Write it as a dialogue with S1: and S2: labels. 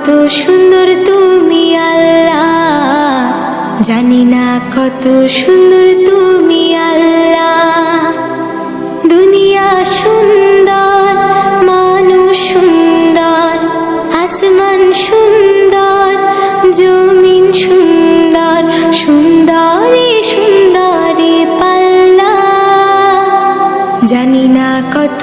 S1: কত সুন্দর তুমি আল্লাহ, জানি না কত সুন্দর তুমি আল্লাহ। দুনিয়া সুন্দর, মানুষ সুন্দর, আসমান সুন্দর, জমিন সুন্দর, সুন্দরী সুন্দরী পাল্লা। জানি না কত